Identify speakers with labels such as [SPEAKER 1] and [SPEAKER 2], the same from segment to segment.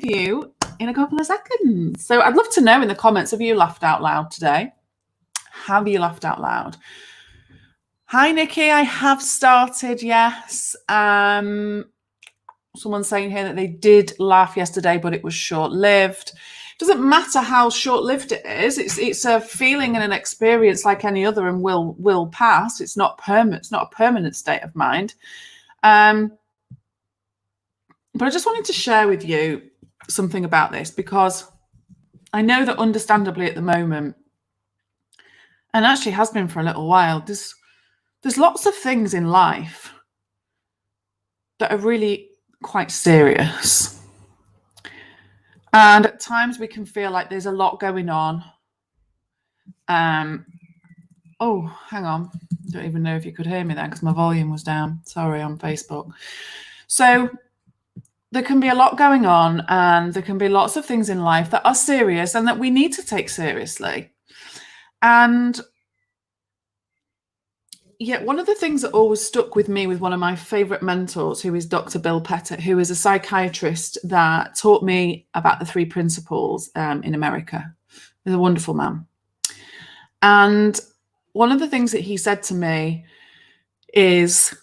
[SPEAKER 1] you in a couple of seconds. So I'd love to know in the comments, have you laughed out loud today? Have you laughed out loud? Hi, Nikki. I have started, yes. Someone's saying here that they did laugh yesterday, but it was short-lived. It doesn't matter how short-lived it is. It's a feeling and an experience like any other and will pass. It's not permanent. It's not a permanent state of mind. But I just wanted to share with you something about this, because I know that understandably at the moment, and actually has been for a little while, there's lots of things in life that are really quite serious. And at times we can feel like there's a lot going on. Oh, hang on. I don't even know if you could hear me then because my volume was down. Sorry, on Facebook. So there can be a lot going on, and there can be lots of things in life that are serious and that we need to take seriously. And yet one of the things that always stuck with me with one of my favorite mentors, who is Dr. Bill Pettit, who is a psychiatrist that taught me about the 3 principles in America. He's a wonderful man. And one of the things that he said to me is,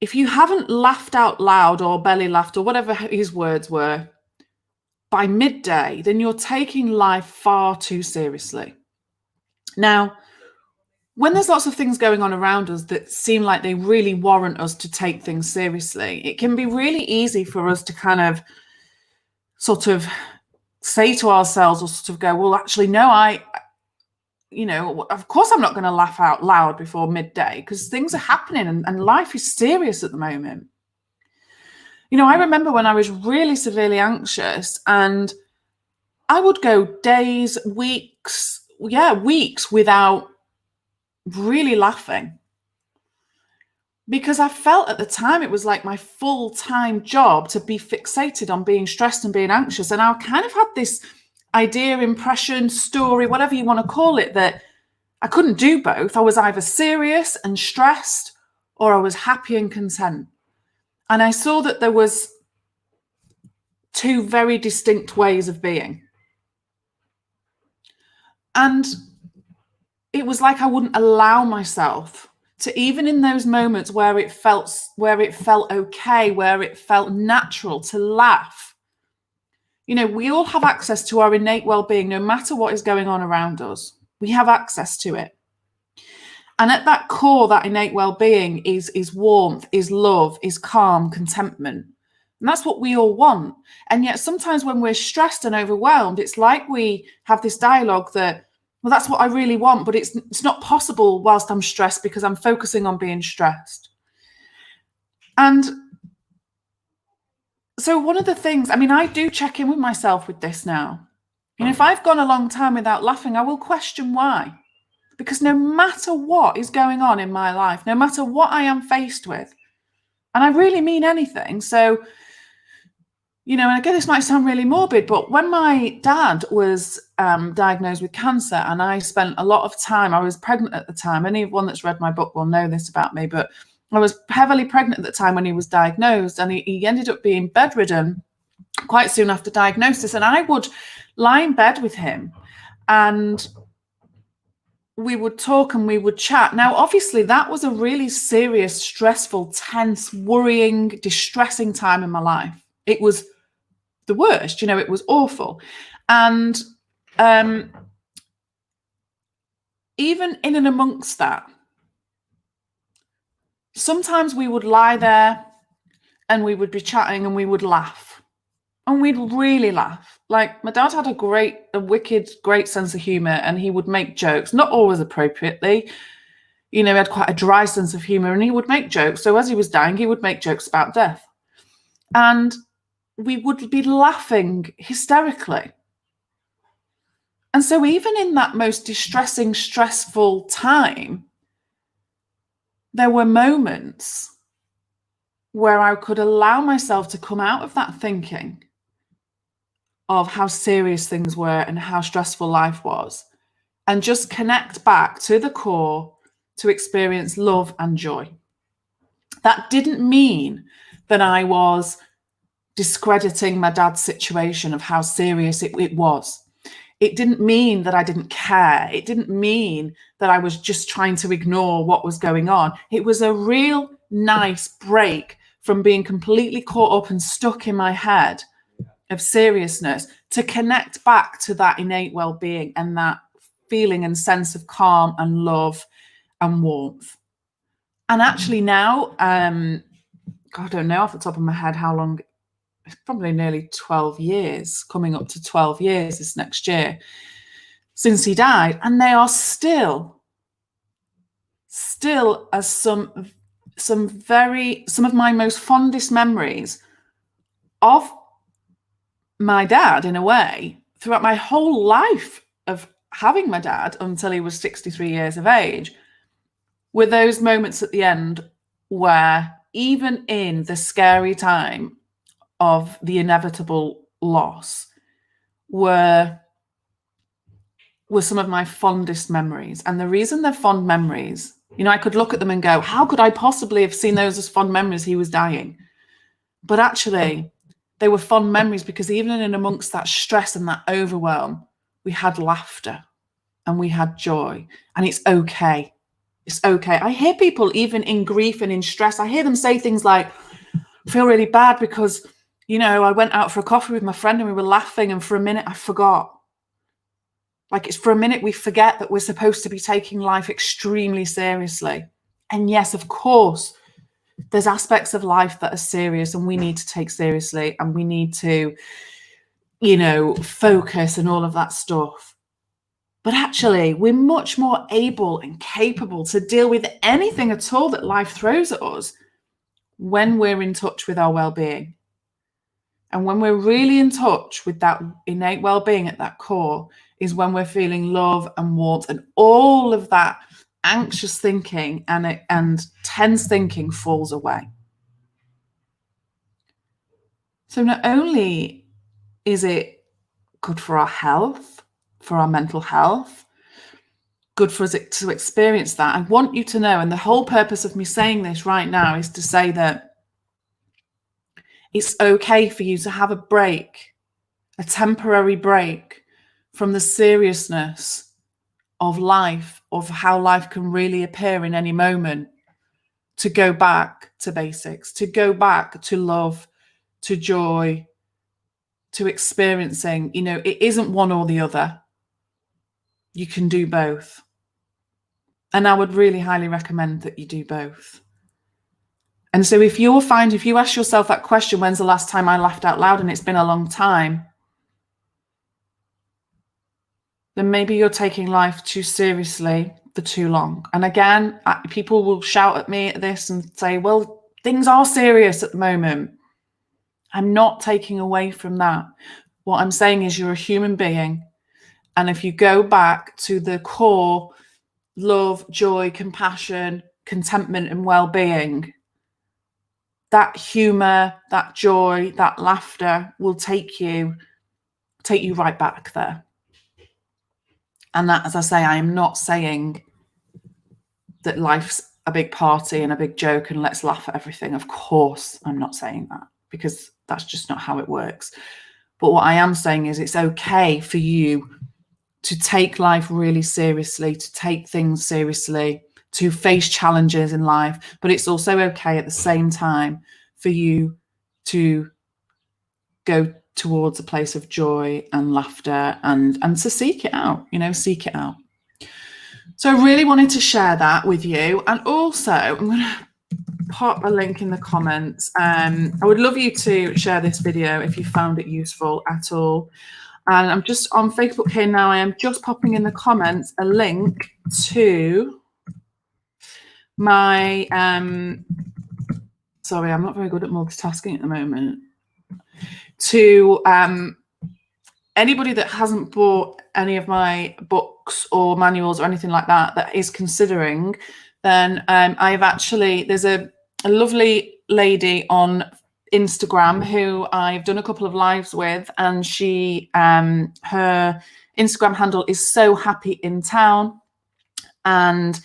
[SPEAKER 1] if you haven't laughed out loud or belly laughed or whatever his words were by midday, then you're taking life far too seriously. Now, when there's lots of things going on around us that seem like they really warrant us to take things seriously, it can be really easy for us to kind of sort of say to ourselves, or sort of go, well, actually, no, of course I'm not going to laugh out loud before midday, because things are happening and life is serious at the moment. I remember when I was really severely anxious, and I would go days, weeks without really laughing, because I felt at the time it was like my full-time job to be fixated on being stressed and being anxious. And I kind of had this idea, impression, story, whatever you want to call it, that I couldn't do both. I was either serious and stressed, or I was happy and content. And I saw that there was 2 very distinct ways of being. And it was like I wouldn't allow myself to, even in those moments where it felt okay, where it felt natural to laugh. We all have access to our innate well-being, no matter what is going on around us. We have access to it. And at that core, that innate well-being is warmth, is love, is calm, contentment. And that's what we all want. And yet sometimes when we're stressed and overwhelmed, it's like we have this dialogue that, well, that's what I really want, but it's not possible whilst I'm stressed because I'm focusing on being stressed. And so one of the things, I do check in with myself with this now. If I've gone a long time without laughing, I will question why. Because no matter what is going on in my life, no matter what I am faced with, and I really mean anything. So, and again, this might sound really morbid, but when my dad was diagnosed with cancer, and I spent a lot of time, I was pregnant at the time. Anyone that's read my book will know this about me, but I was heavily pregnant at the time when he was diagnosed, and he ended up being bedridden quite soon after diagnosis. And I would lie in bed with him, and we would talk and we would chat. Now, obviously, that was a really serious, stressful, tense, worrying, distressing time in my life. It was the worst, it was awful. And even in and amongst that, sometimes we would lie there and we would be chatting and we would laugh. And we'd really laugh. Like, my dad had a wicked, great sense of humor, and he would make jokes, not always appropriately. He had quite a dry sense of humor, and he would make jokes. So as he was dying, he would make jokes about death. And we would be laughing hysterically. And so even in that most distressing, stressful time, there were moments where I could allow myself to come out of that thinking of how serious things were and how stressful life was, and just connect back to the core to experience love and joy. That didn't mean that I was discrediting my dad's situation of how serious it was. It didn't mean that I didn't care. It didn't mean that I was just trying to ignore what was going on. It was a real nice break from being completely caught up and stuck in my head of seriousness to connect back to that innate well-being and that feeling and sense of calm and love and warmth. And actually now, I don't know off the top of my head how long, it's probably nearly 12 years, coming up to 12 years this next year, since he died. And they are still as some of my most fondest memories of my dad, in a way, throughout my whole life of having my dad until he was 63 years of age, were those moments at the end where, even in the scary time of the inevitable loss, were some of my fondest memories. And the reason they're fond memories, you know, I could look at them and go, how could I possibly have seen those as fond memories? He was dying. But actually, they were fond memories because even in amongst that stress and that overwhelm, we had laughter and we had joy. And it's okay. It's okay. I hear people, even in grief and in stress, I hear them say things like, I feel really bad because, you know, I went out for a coffee with my friend and we were laughing, and for a minute I forgot. Like, it's for a minute we forget that we're supposed to be taking life extremely seriously. And yes, of course, there's aspects of life that are serious and we need to take seriously, and we need to, you know, focus and all of that stuff. But actually, we're much more able and capable to deal with anything at all that life throws at us when we're in touch with our well-being. And when we're really in touch with that innate well-being at that core is when we're feeling love and warmth, and all of that anxious thinking and tense thinking falls away. So not only is it good for our health, for our mental health, good for us to experience that, I want you to know, and the whole purpose of me saying this right now is to say that it's okay for you to have a break, a temporary break from the seriousness of life, of how life can really appear in any moment, to go back to basics, to go back to love, to joy, to experiencing. You know, it isn't one or the other. You can do both. And I would really highly recommend that you do both. And so if you ask yourself that question, when's the last time I laughed out loud, and it's been a long time, then maybe you're taking life too seriously for too long. And again, people will shout at me at this and say, well, things are serious at the moment. I'm not taking away from that. What I'm saying is you're a human being. And if you go back to the core love, joy, compassion, contentment, and well-being, that humor, that joy, that laughter will take you right back there. And that, as I say, I am not saying that life's a big party and a big joke and let's laugh at everything. Of course, I'm not saying that, because that's just not how it works. But what I am saying is it's okay for you to take life really seriously, to take things seriously, to face challenges in life. But it's also okay at the same time for you to go towards a place of joy and laughter and to seek it out, seek it out. So I really wanted to share that with you. And also, I'm going to pop a link in the comments. I would love you to share this video if you found it useful at all. And I'm just on Facebook here now. I am just popping in the comments a link to my, sorry, I'm not very good at multitasking at the moment, to anybody that hasn't bought any of my books or manuals or anything like that, that is considering, then I've actually, there's a lovely lady on Instagram who I've done a couple of lives with, and she, her Instagram handle is So Happy in Town. And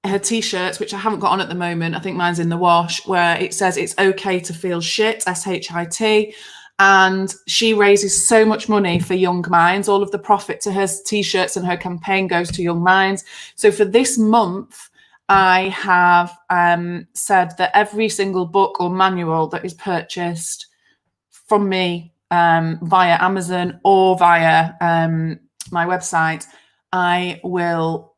[SPEAKER 1] her t-shirts, which I haven't got on at the moment. I think mine's in the wash, where it says it's okay to feel shit, SHIT. And she raises so much money for Young Minds. All of the profit to her t-shirts and her campaign goes to Young Minds. So for this month, I have said that every single book or manual that is purchased from me via Amazon or via my website, I will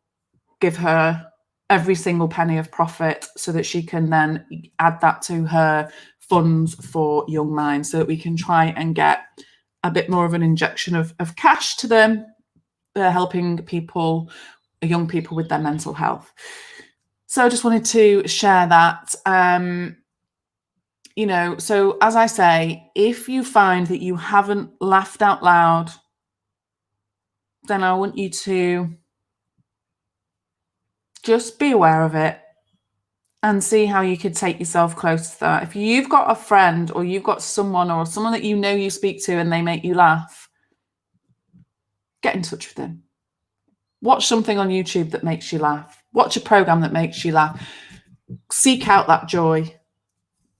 [SPEAKER 1] give her every single penny of profit so that she can then add that to her funds for Young Minds, so that we can try and get a bit more of an injection of cash to them, helping people, young people with their mental health. So I just wanted to share that. You know, so as I say, if you find that you haven't laughed out loud, then I want you to just be aware of it and see how you could take yourself close to that. If you've got a friend or you've got someone or someone that you know you speak to and they make you laugh, get in touch with them. Watch something on YouTube that makes you laugh. Watch a program that makes you laugh. Seek out that joy,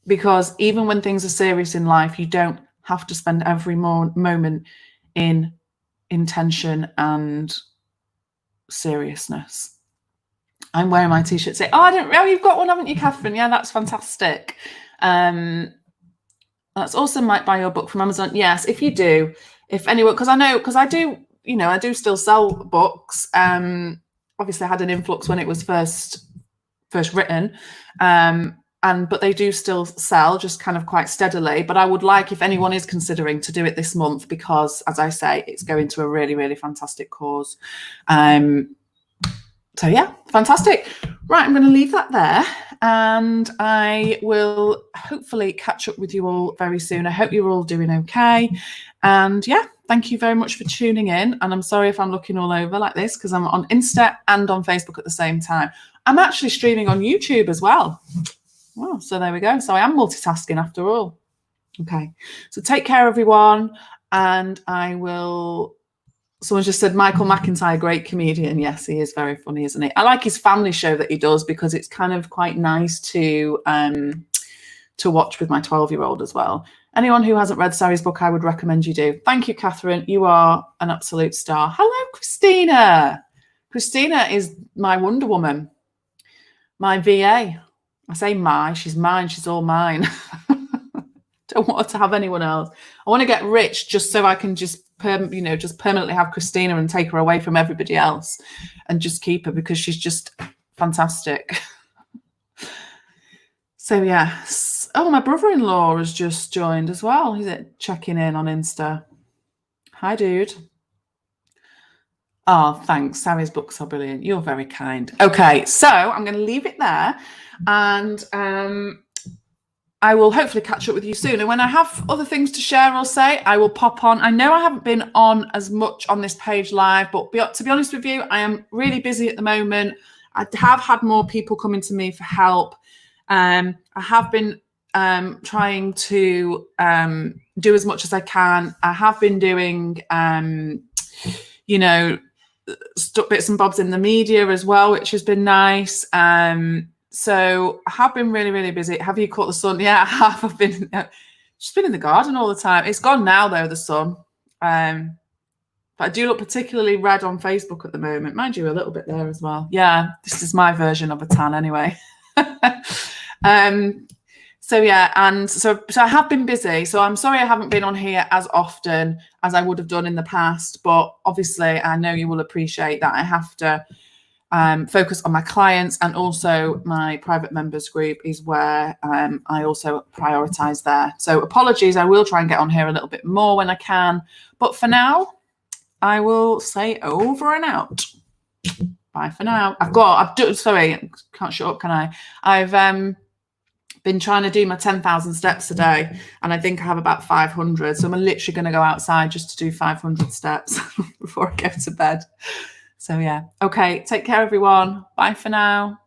[SPEAKER 1] because even when things are serious in life, you don't have to spend every moment in intention and seriousness. I'm wearing my t-shirt saying, oh, you've got one, haven't you, Catherine? Yeah, that's fantastic. That's awesome. Might buy your book from Amazon. Yes, if you do, if anyone, because I do, you know, I do still sell books. Obviously I had an influx when it was first written. But they do still sell, just kind of quite steadily. But I would like, if anyone is considering, to do it this month, because as I say, it's going to a really, really fantastic cause. So yeah, fantastic. Right, I'm going to leave that there, and I will hopefully catch up with you all very soon. I hope you're all doing okay. And yeah, thank you very much for tuning in. And I'm sorry if I'm looking all over like this, because I'm on Insta and on Facebook at the same time. I'm actually streaming on YouTube as well. Oh, so there we go. So I am multitasking after all. Okay, so take care, everyone. And I will... Someone just said, Michael McIntyre, great comedian. Yes, he is very funny, isn't he? I like his family show that he does, because it's kind of quite nice to watch with my 12-year-old as well. Anyone who hasn't read Sari's book, I would recommend you do. Thank you, Catherine. You are an absolute star. Hello, Christina. Christina is my Wonder Woman, my VA. I say she's mine. She's all mine. Don't want her to have anyone else. I want to get rich just so I can just permanently have Christina and take her away from everybody else and just keep her, because she's just fantastic. So yes. Oh, my brother-in-law has just joined as well. He's checking in on Insta. Hi, dude. Oh, thanks. Sari's books are brilliant. You're very kind. Okay, so I'm going to leave it there, and I will hopefully catch up with you soon. And when I have other things to share or say, I will pop on. I know I haven't been on as much on this page live, but to be honest with you, I am really busy at the moment. I have had more people coming to me for help. I have been trying to do as much as I can. I have been doing, bits and bobs in the media as well, which has been nice. So I have been really, really busy. Have you caught the sun? Yeah, I have. I've been just been in the garden all the time. It's gone now though, the sun. But I do look particularly red on Facebook at the moment. Mind you, a little bit there as well. Yeah, this is my version of a tan anyway. So yeah, and so I have been busy. So I'm sorry I haven't been on here as often as I would have done in the past. But obviously, I know you will appreciate that I have to focus on my clients, and also my private members group is where I also prioritize there. So apologies, I will try and get on here a little bit more when I can. But for now, I will say over and out. Bye for now. Sorry, can't shut up, can I? I've been trying to do my 10,000 steps a day, and I think I have about 500. So I'm literally going to go outside just to do 500 steps before I go to bed. So yeah. Okay. Take care, everyone. Bye for now.